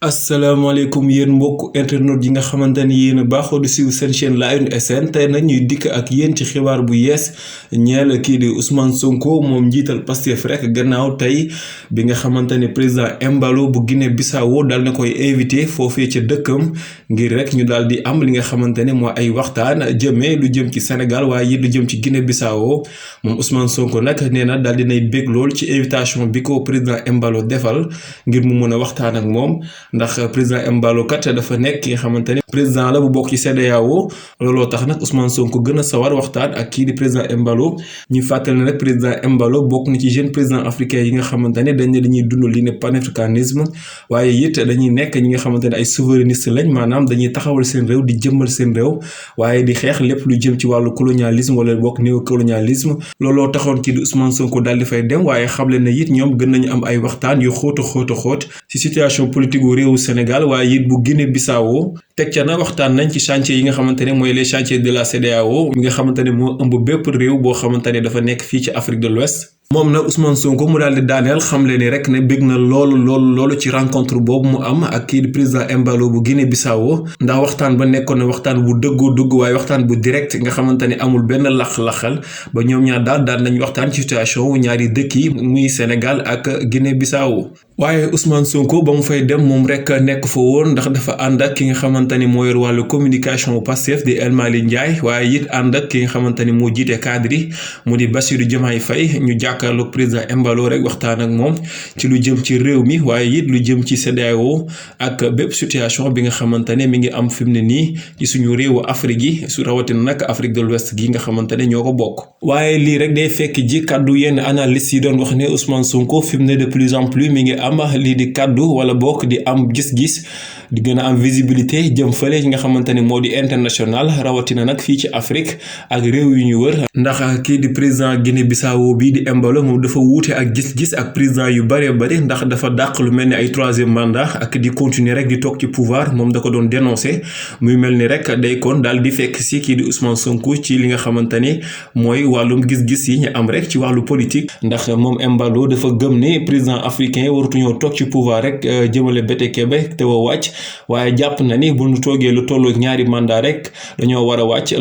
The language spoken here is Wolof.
asalaamaaleykum yéen mbokk internet yi nga xamante ni yéen a baaxoo di siiw seen chaîne Lion SN tey nag ñuy dikk ak yéen ci xibaar bu yees ñeel kii di Ousmane Sonko moom njiital Pastef rek gannaaw tey bi nga xamante ni président Embalo bu Guinée Bissau daal na koy invité foofee ca dëkkam ngir rek ñu daal di am li nga xamante ne moo ay waxtaan jëmee lu jëm ci Sénégal waaye it lu jëm ci Guinée Bissau moom Ousmane Sonko nag nee na daal dinay bég lool ci invitation bi ko président Embalo defal ngir mu mën a waxtaan ak moom. ndax président Embalo kat dafa nekk ki nga xamante ne président la bu bokk ci CEDEAO looloo tax nag Ousmane Sonko gën a sawar waxtaan ak kii di président Embalo ñu fàttali ne nag président Embalo bokk na ci jeune président africain yi nga xamante ne dañuy dund li ne panafricanisme waaye it dañuy nekk ñi nga xamante ne ay souverainiste lañ maanaam dañuy taxawal seen réew di jëmmal seen réew waaye di xeex lépp lu jëm ci wàllu colonialisme wala bokk néocolonialisme looloo taxoon kii di Ousmane Sonko daal di fay dem waaye xamle na it ñoom gën nañu am ay waxtaan yu xóot a xóot ci situation politique réewu Sénégal waaye it bu Guinée Bissau teg ca na waxtaan nañ ci chantier yi nga xamante ne mooy les chantiers de la CEDEAO mi nga xamante ne moo ëmb bépp réew boo xamante ne dafa nekk fii ci Afrique de l'Ouest moom nag Ousmane Sonko mu daal di daaneel xamle ni rek ne bég na loolu ci rencontre boobu mu am ak kii di président Embalo bu Guinée Bissau ndax waxtaan ba nekkoon na waxtaan bu dëgg waaye waxtaan bu direct nga xamante ne amul benn lax-laxal ba ñoom ñaar daan nañ waxtaan ci situation wu ñaari dëkk yi muy Sénégal ak Guinée Bissau waaye Ousmane Sonko ba mu fay dem moom rek nekk fa woon ndax dafa ànd ak ki nga xamante ni moo yor wàllu communication bu Pastef di El Malick Ndiaye waaye it ànd ak ki nga xamante ni moo jiite cadre yi mu di Bassirou Diomaye Faye ñu jàkkaarloog président Embalo rek waxtaan ak moom ci lu jëm ci réew mi waaye it lu jëm ci CEDEAO ak bépp situation bi nga xamante ne mi ngi am fi mu ne nii ci suñu réewu Afrique yi su rawatina nag Afrique de l'Ouest gi nga xamante ne ñoo ko bokk. waaye lii rek day fekk ji kaddu yenn analystes yi doon wax ne Ousmane Sonko fi mu ne de plus en plus mi ngi am lii di kaddu wala bokk di am gis-gis di gën a am visibilité jëm fële yi nga xamante ne moo di international rawatina nag fii ci Afrique ak réew yu ñu wër ndax kii di président Guinée Bissau bii di Embalo moom dafa wuute ak gis-gis ak président yu bëree bëri ndax dafa dàq lu mel ni ay troisième mandat ak di continuer rek di toog ci pouvoir moom da ko doon dénoncer muy mel ni rek day kon daal di fekk si kii di Ousmane Sonko ci li nga xamante ni mooy wàllum gis-gis yi ñu am rek ci wàllu politique ndax moom Embalo dafa gëm ne président africain waratuñoo toog ci pouvoir rek jëmale bete kebe te woo wàcc waaye jàpp na ni bu ñu toogee lu tollu ñaari mandat rek dañoo war a wàcc